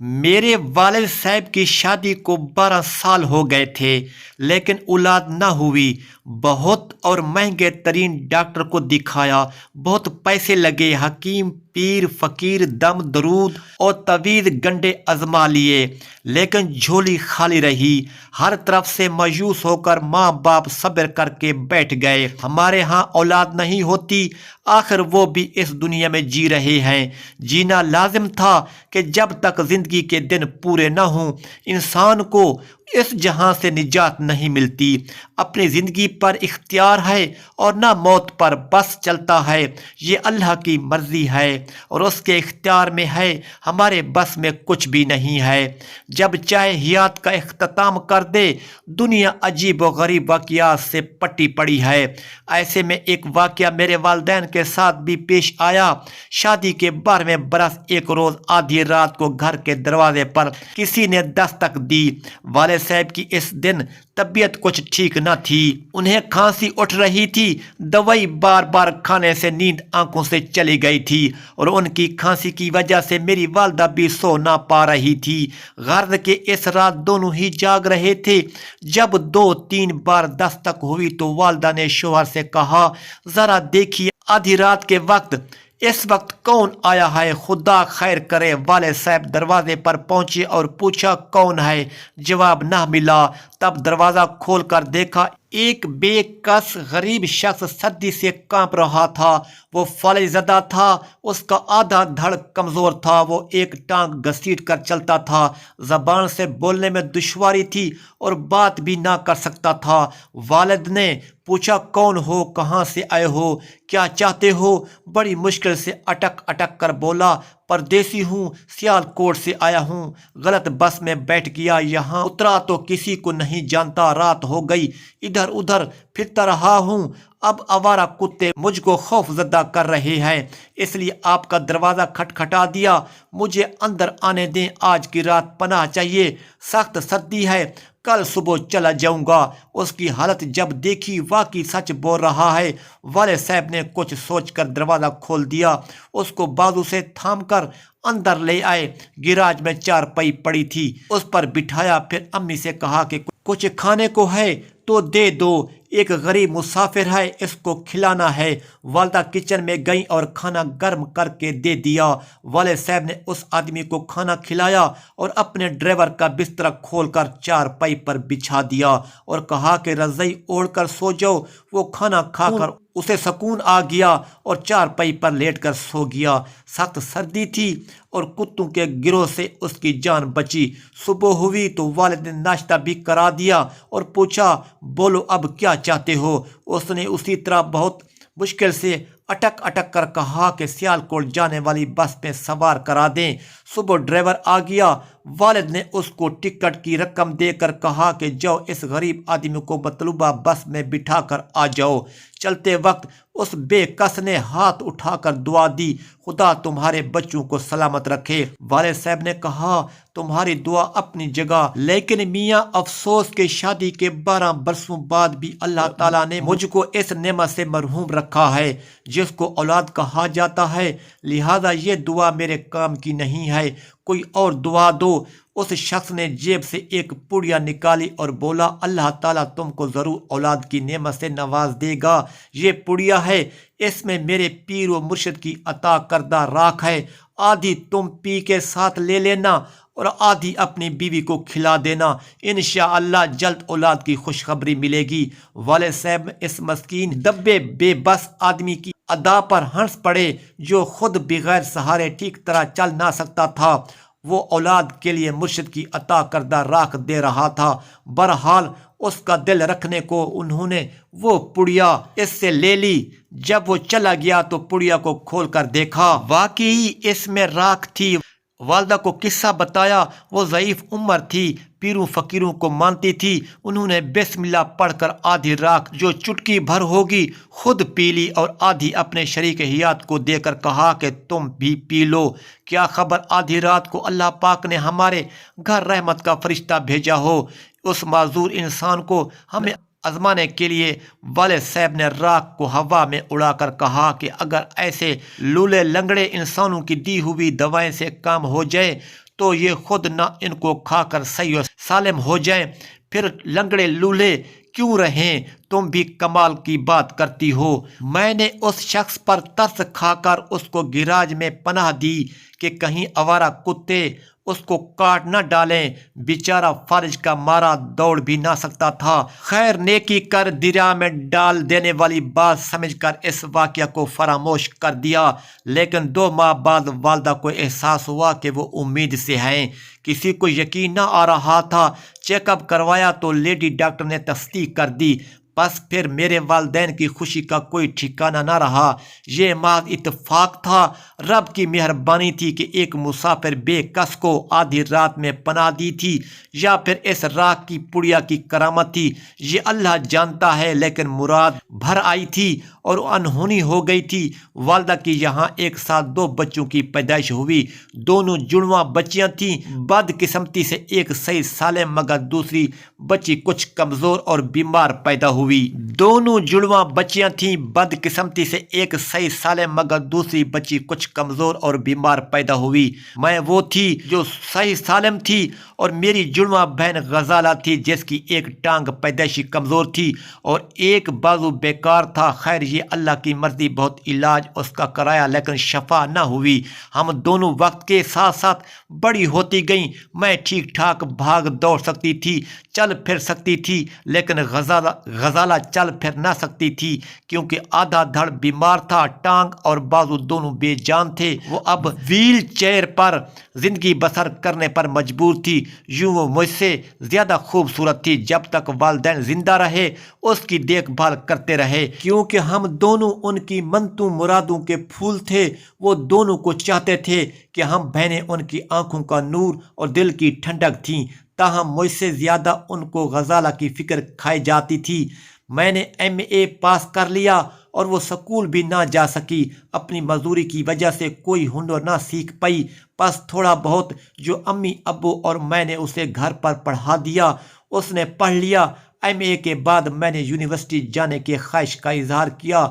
میرے والد صاحب کی شادی کو 12 سال ہو گئے تھے لیکن اولاد نہ ہوئی۔ بہت اور مہنگے ترین ڈاکٹر کو دکھایا، بہت پیسے لگے، حکیم، پیر، فقیر، دم درود اور طویل گنڈے آزما لیے لیکن جھولی خالی رہی۔ ہر طرف سے مایوس ہو کر ماں باپ صبر کر کے بیٹھ گئے۔ ہمارے ہاں اولاد نہیں ہوتی، آخر وہ بھی اس دنیا میں جی رہے ہیں۔ جینا لازم تھا کہ جب تک زندگی کے دن پورے نہ ہوں انسان کو اس جہاں سے نجات نہیں ملتی۔ اپنی زندگی پر اختیار ہے اور نہ موت پر، بس چلتا ہے۔ یہ اللہ کی مرضی ہے اور اس کے اختیار میں ہے، ہمارے بس میں کچھ بھی نہیں ہے۔ جب چاہے حیات کا اختتام کر دے۔ دنیا عجیب و غریب واقعات سے پٹی پڑی ہے۔ ایسے میں ایک واقعہ میرے والدین کے ساتھ بھی پیش آیا۔ شادی کے 12ویں برس ایک روز آدھی رات کو گھر کے دروازے پر کسی نے دستک دی۔ والد صاحب کی اس دن طبیعت کچھ ٹھیک نہ تھی، انہیں کھانسی اٹھ رہی تھی۔ دوائی بار بار کھانے سے نیند آنکھوں سے چلی گئی تھی اور ان کی کھانسی کی وجہ سے میری والدہ بھی سو نہ پا رہی تھی۔ غرض کہ اس رات دونوں ہی جاگ رہے تھے۔ جب 2-3 بار دستک ہوئی تو والدہ نے شوہر سے کہا، ذرا دیکھیے آدھی رات کے وقت اس وقت کون آیا ہے، خدا خیر کرے۔ والد صاحب دروازے پر پہنچے اور پوچھا کون ہے، جواب نہ ملا۔ تب دروازہ کھول کر دیکھا ایک بے کس غریب شخص سردی سے کانپ رہا تھا۔ وہ فالج زدہ تھا، اس کا آدھا دھڑ کمزور تھا، وہ ایک ٹانگ گھسیٹ کر چلتا تھا، زبان سے بولنے میں دشواری تھی اور بات بھی نہ کر سکتا تھا۔ والد نے پوچھا کون ہو، کہاں سے آئے ہو، کیا چاہتے ہو؟ بڑی مشکل سے اٹک اٹک کر بولا، پردیسی ہوں، سیال کوٹ سے آیا ہوں، غلط بس میں بیٹھ گیا، یہاں اترا تو کسی کو نہیں جانتا، رات ہو گئی، ادھر ادھر پھرتا رہا ہوں، اب آوارہ کتے مجھ کو خوف زدہ کر رہے ہیں، اس لیے آپ کا دروازہ کھٹکھٹا دیا، مجھے اندر آنے دیں، آج کی رات پناہ چاہیے، سخت سردی ہے، کل صبح چلا جاؤں گا۔ اس کی حالت جب دیکھی واقعی سچ بول رہا ہے۔ والد صاحب نے کچھ سوچ کر دروازہ کھول دیا، اس کو بازو سے تھام کر اندر لے آئے۔ گیراج میں چارپائی پڑی تھی، اس پر بٹھایا، پھر امی سے کہا کہ کچھ کھانے کو ہے تو دے دو، ایک غریب مسافر ہے، اس کو کھلانا ہے۔ والدہ کچن میں گئیں اور کھانا گرم کر کے دے دیا۔ والد صاحب نے اس آدمی کو کھانا کھلایا اور اپنے ڈرائیور کا بستر کھول کر چارپائی پر بچھا دیا اور کہا کہ رضائی اوڑھ کر سو جاؤ۔ وہ کھانا کھا کر اسے سکون آ گیا اور چارپائی پر لیٹ کر سو گیا۔ سخت سردی تھی اور کتوں کے گروہ سے اس کی جان بچی۔ صبح ہوئی تو والد نے ناشتہ بھی کرا دیا اور پوچھا بولو اب کیا چاہتے ہو؟ اس نے اسی طرح بہت مشکل سے اٹک اٹک کر کہا کہ سیال کوٹ جانے والی بس میں سوار کرا دیں۔ صبح ڈرائیور آ گیا، والد نے اس کو ٹکٹ کی رقم دے کر کہا کہ جاؤ اس غریب آدمی کو مطلوبہ بس میں بٹھا کر آ جاؤ۔ چلتے وقت اس بے کس نے ہاتھ اٹھا کر دعا دی، خدا تمہارے بچوں کو سلامت رکھے۔ والد صاحب نے کہا تمہاری دعا اپنی جگہ، لیکن میاں افسوس کہ شادی کے 12 برسوں بعد بھی اللہ تعالیٰ نے مجھ کو اس نعمت سے محروم رکھا ہے جس کو اولاد کہا جاتا ہے، لہذا یہ دعا میرے کام کی نہیں ہے، کوئی اور دعا دو۔ اس شخص نے جیب سے ایک پڑیا نکالی اور بولا اللہ تعالیٰ تم کو ضرور اولاد کی نعمت سے نواز دے گا، یہ پڑیا ہے، اس میں میرے پیر و مرشد کی عطا کردہ راکھ ہے، آدھی تم پی کے ساتھ لے لینا اور آدھی اپنی بیوی کو کھلا دینا، انشاءاللہ جلد اولاد کی خوشخبری ملے گی۔ والد صاحب اس مسکین دبے بے بس آدمی کی ادا پر ہنس پڑے جو خود بغیر سہارے ٹھیک طرح چل نہ سکتا تھا، وہ اولاد کے لیے مرشد کی عطا کردہ راکھ دے رہا تھا۔ بہرحال اس کا دل رکھنے کو انہوں نے وہ پڑیا اس سے لے لی۔ جب وہ چلا گیا تو پڑیا کو کھول کر دیکھا، واقعی اس میں راکھ تھی۔ والدہ کو قصہ بتایا، وہ ضعیف عمر تھی، پیروں فقیروں کو مانتی تھی، انہوں نے بسم اللہ پڑھ کر آدھی راکھ جو چٹکی بھر ہوگی خود پی لی اور آدھی اپنے شریک حیات کو دے کر کہا کہ تم بھی پی لو، کیا خبر آدھی رات کو اللہ پاک نے ہمارے گھر رحمت کا فرشتہ بھیجا ہو۔ اس معذور انسان کو ہمیں آزمانے کے لیے والد صاحب نے راکھ کو ہوا میں اڑا کر کہا کہ اگر ایسے لولے لنگڑے انسانوں کی دی ہوئی دوائیں سے کام ہو جائے تو یہ خود نہ ان کو کھا کر صحیح و سالم ہو جائیں، پھر لنگڑے لولے کیوں رہیں؟ تم بھی کمال کی بات کرتی ہو۔ میں نے اس شخص پر ترس کھا کر اس کو گراج میں پناہ دی کہ کہیں آوارہ کتے اس کو کاٹ نہ ڈالیں۔ بیچارہ فالج کا مارا دوڑ بھی نہ سکتا تھا۔ خیر نیکی کر دریا میں ڈال دینے والی بات سمجھ کر اس واقعہ کو فراموش کر دیا، لیکن 2 ماہ بعد والدہ کو احساس ہوا کہ وہ امید سے ہیں۔ کسی کو یقین نہ آ رہا تھا۔ چیک اپ کروایا تو لیڈی ڈاکٹر نے تصدیق کر دی۔ بس پھر میرے والدین کی خوشی کا کوئی ٹھکانہ نہ رہا۔ یہ محض اتفاق تھا، رب کی مہربانی تھی کہ ایک مسافر بے کس کو آدھی رات میں پناہ دی تھی، یا پھر اس راہ کی پڑیا کی کرامت تھی، یہ اللہ جانتا ہے، لیکن مراد بھر آئی تھی اور انہونی ہو گئی تھی۔ والدہ کی یہاں ایک ساتھ 2 بچوں کی پیدائش ہوئی۔ دونوں جڑواں بچیاں تھیں۔ بدقسمتی سے ایک صحیح سالم مگر دوسری بچی کچھ کمزور اور بیمار پیدا ہوئی۔ دونوں جڑواں بچیاں تھیں۔ بدقسمتی سے ایک صحیح سالم مگر دوسری بچی کچھ کمزور اور بیمار پیدا ہوئی۔ میں وہ تھی جو صحیح سالم تھی، اور میری جڑواں بہن غزالہ تھی جس کی ایک ٹانگ پیدائشی کمزور تھی اور ایک بازو بیکار تھا۔ خیر یہ اللہ کی مرضی، بہت علاج اس کا کرایا لیکن شفا نہ ہوئی۔ ہم دونوں وقت کے ساتھ ساتھ بڑی ہوتی گئیں۔ میں ٹھیک ٹھاک بھاگ دوڑ سکتی تھی، چل پھر سکتی تھی، لیکن غزالہ چل پھر نہ سکتی تھی کیونکہ آدھا دھڑ بیمار تھا، ٹانگ اور بازو دونوں بے جان تھے۔ وہ اب ویل چیئر پر زندگی بسر کرنے پر مجبور تھی۔ یوں وہ مجھ سے زیادہ خوبصورت تھی۔ جب تک والدین زندہ رہے اس کی دیکھ بھال کرتے رہے، کیونکہ ہم دونوں ان کی منتوں مرادوں کے پھول تھے۔ وہ دونوں کو چاہتے تھے کہ ہم بہنیں ان کی آنکھوں کا نور اور دل کی ٹھنڈک تھیں۔ تاہم مجھ سے زیادہ ان کو غزالہ کی فکر کھائی جاتی تھی۔ میں نے MA پاس کر لیا اور وہ سکول بھی نہ جا سکی۔ اپنی مزدوری کی وجہ سے کوئی ہنر نہ سیکھ پائی۔ بس تھوڑا بہت جو امی ابو اور میں نے اسے گھر پر پڑھا دیا اس نے پڑھ لیا۔ MA کے بعد میں نے یونیورسٹی جانے کی خواہش کا اظہار کیا۔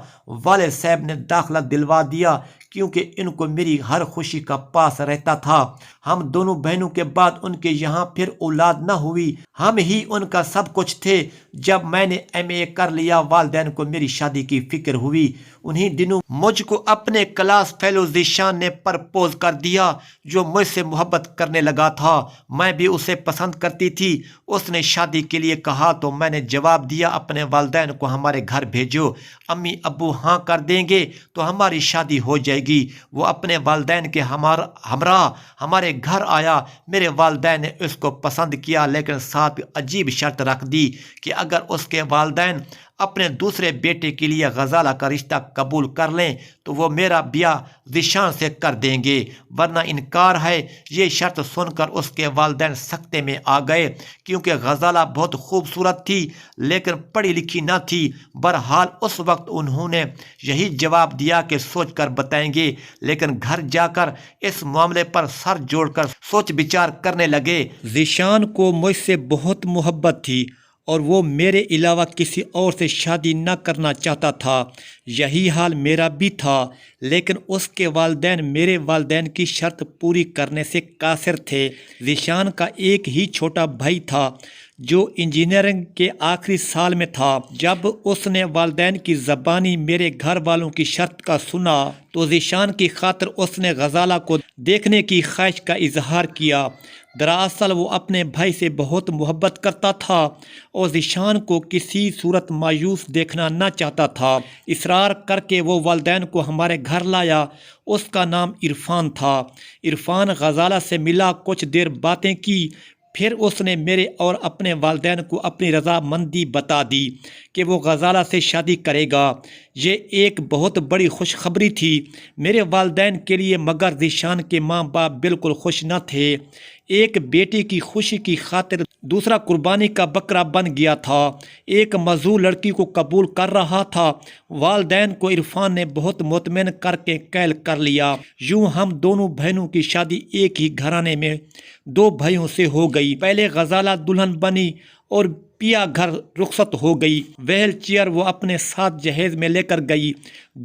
والد صاحب نے داخلہ دلوا دیا کیونکہ ان کو میری ہر خوشی کا پاس رہتا تھا۔ ہم دونوں بہنوں کے بعد ان کے یہاں پھر اولاد نہ ہوئی۔ ہم ہی ان کا سب کچھ تھے۔ جب میں نے MA کر لیا والدین کو میری شادی کی فکر ہوئی۔ انہی دنوں مجھ کو اپنے کلاس فیلو ذیشان نے پرپوز کر دیا، جو مجھ سے محبت کرنے لگا تھا۔ میں بھی اسے پسند کرتی تھی۔ اس نے شادی کے لیے کہا تو میں نے جواب دیا اپنے والدین کو ہمارے گھر بھیجو، امی ابو ہاں کر دیں گے تو ہماری شادی ہو جائے گی۔ وہ اپنے والدین کے ہمراہ ہمارے گھر آیا۔ میرے والدین نے اس کو پسند کیا، لیکن ساتھ عجیب شرط رکھ دی کہ اگر اس کے والدین اپنے دوسرے بیٹے کے لیے غزالہ کا رشتہ قبول کر لیں تو وہ میرا بیاہ ذیشان سے کر دیں گے، ورنہ انکار ہے۔ یہ شرط سن کر اس کے والدین سکتے میں آ گئے، کیونکہ غزالہ بہت خوبصورت تھی لیکن پڑھی لکھی نہ تھی۔ بہرحال اس وقت انہوں نے یہی جواب دیا کہ سوچ کر بتائیں گے، لیکن گھر جا کر اس معاملے پر سر جوڑ کر سوچ بچار کرنے لگے۔ ذیشان کو مجھ سے بہت محبت تھی اور وہ میرے علاوہ کسی اور سے شادی نہ کرنا چاہتا تھا۔ یہی حال میرا بھی تھا، لیکن اس کے والدین میرے والدین کی شرط پوری کرنے سے قاصر تھے۔ ذیشان کا ایک ہی چھوٹا بھائی تھا جو انجینئرنگ کے آخری سال میں تھا۔ جب اس نے والدین کی زبانی میرے گھر والوں کی شرط کا سنا تو ذیشان کی خاطر اس نے غزالہ کو دیکھنے کی خواہش کا اظہار کیا۔ دراصل وہ اپنے بھائی سے بہت محبت کرتا تھا اور ذیشان کو کسی صورت مایوس دیکھنا نہ چاہتا تھا۔ اصرار کر کے وہ والدین کو ہمارے گھر لایا۔ اس کا نام عرفان تھا۔ عرفان غزالہ سے ملا، کچھ دیر باتیں کی، پھر اس نے میرے اور اپنے والدین کو اپنی رضامندی بتا دی کہ وہ غزالہ سے شادی کرے گا۔ یہ ایک بہت بڑی خوشخبری تھی میرے والدین کے لیے، مگر ذیشان کے ماں باپ بالکل خوش نہ تھے۔ ایک بیٹی کی خوشی کی خاطر دوسرا قربانی کا بکرا بن گیا تھا، ایک معذور لڑکی کو قبول کر رہا تھا۔ والدین کو عرفان نے بہت مطمئن کر کے قائل کر لیا۔ یوں ہم دونوں بہنوں کی شادی ایک ہی گھرانے میں 2 بھائیوں سے ہو گئی۔ پہلے غزالہ دلہن بنی اور پیا گھر رخصت ہو گئی۔ ویل چیئر وہ اپنے ساتھ جہیز میں لے کر گئی۔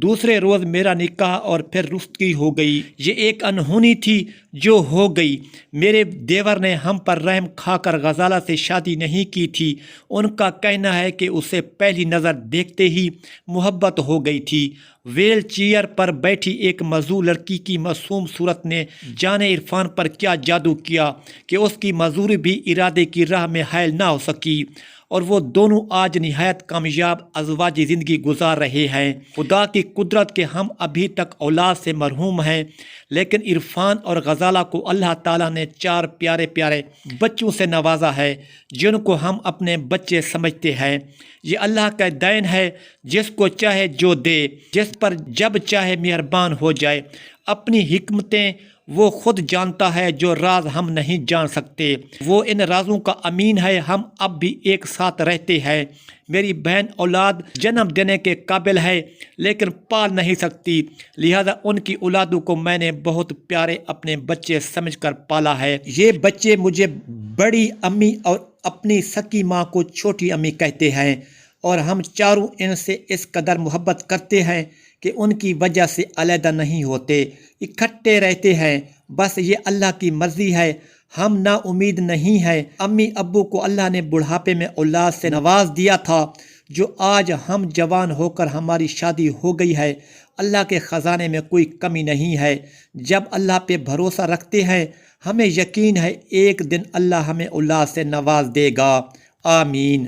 دوسرے روز میرا نکاح اور پھر رخصتی ہو گئی۔ یہ ایک انہونی تھی۔ جو ہو گئی۔ میرے دیور نے ہم پر رحم کھا کر غزالہ سے شادی نہیں کی تھی۔ ان کا کہنا ہے کہ اسے پہلی نظر دیکھتے ہی محبت ہو گئی تھی۔ ویل چیئر پر بیٹھی ایک موزوں لڑکی کی معصوم صورت نے جانے عرفان پر کیا جادو کیا کہ اس کی معذوری بھی ارادے کی راہ میں حائل نہ ہو سکی، اور وہ دونوں آج نہایت کامیاب ازواجی زندگی گزار رہے ہیں۔ خدا کی قدرت کہ ہم ابھی تک اولاد سے محروم ہیں، لیکن عرفان اور غزالہ کو اللہ تعالیٰ نے 4 پیارے پیارے بچوں سے نوازا ہے جن کو ہم اپنے بچے سمجھتے ہیں۔ یہ اللہ کا دین ہے، جس کو چاہے جو دے، جس پر جب چاہے مہربان ہو جائے۔ اپنی حکمتیں وہ خود جانتا ہے جو راز ہم نہیں جان سکتے۔ وہ ان رازوں کا امین ہے۔ ہم اب بھی ایک ساتھ رہتے ہیں۔ میری بہن اولاد جنم دینے کے قابل ہے لیکن پال نہیں سکتی، لہذا ان کی اولادوں کو میں نے بہت پیارے اپنے بچے سمجھ کر پالا ہے۔ یہ بچے مجھے بڑی امی اور اپنی سکی ماں کو چھوٹی امی کہتے ہیں، اور ہم چاروں ان سے اس قدر محبت کرتے ہیں کہ ان کی وجہ سے علیحدہ نہیں ہوتے، اکٹھے رہتے ہیں۔ بس یہ اللہ کی مرضی ہے، ہم نا امید نہیں ہیں۔ امی ابو کو اللہ نے بڑھاپے میں اولاد سے نواز دیا تھا، جو آج ہم جوان ہو کر ہماری شادی ہو گئی ہے۔ اللہ کے خزانے میں کوئی کمی نہیں ہے۔ جب اللہ پہ بھروسہ رکھتے ہیں، ہمیں یقین ہے ایک دن اللہ ہمیں اولاد سے نواز دے گا۔ آمین۔